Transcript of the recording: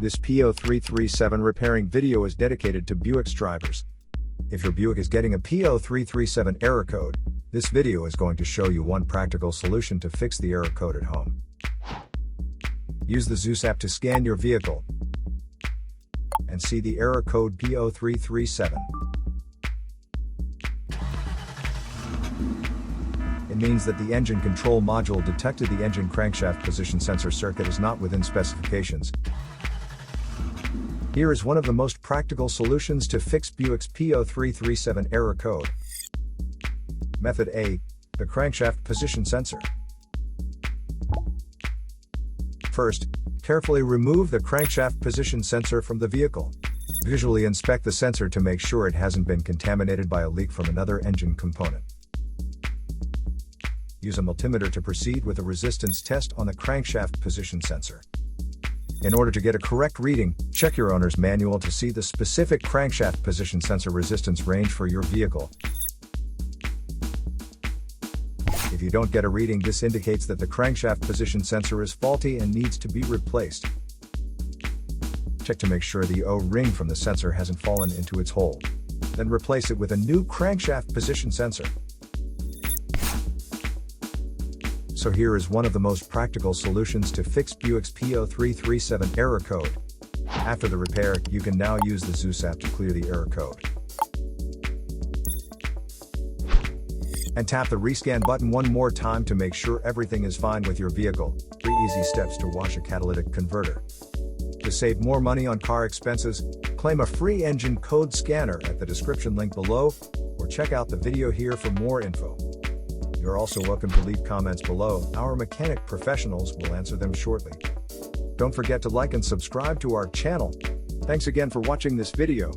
This P0337 repairing video is dedicated to Buick's drivers. If your Buick is getting a P0337 error code, this video is going to show you one practical solution to fix the error code at home. Use the Zeus app to scan your vehicle and see the error code P0337. It means that the engine control module detected the engine crankshaft position sensor circuit is not within specifications. Here is one of the most practical solutions to fix Buick's P0337 error code. Method A. The crankshaft position sensor. First, carefully remove the crankshaft position sensor from the vehicle. Visually inspect the sensor to make sure it hasn't been contaminated by a leak from another engine component. Use a multimeter to proceed with a resistance test on the crankshaft position sensor. In order to get a correct reading, check your owner's manual to see the specific crankshaft position sensor resistance range for your vehicle. If you don't get a reading, this indicates that the crankshaft position sensor is faulty and needs to be replaced. Check to make sure the O-ring from the sensor hasn't fallen into its hole. Then replace it with a new crankshaft position sensor. So here is one of the most practical solutions to fix Buick's P0337 error code. After the repair, you can now use the Zeus app to clear the error code. And tap the rescan button one more time to make sure everything is fine with your vehicle. 3 easy steps to wash a catalytic converter. To save more money on car expenses, claim a free engine code scanner at the description link below, or check out the video here for more info. You're also welcome to leave comments below. Our mechanic professionals will answer them shortly. Don't forget to like and subscribe to our channel. Thanks again for watching this video.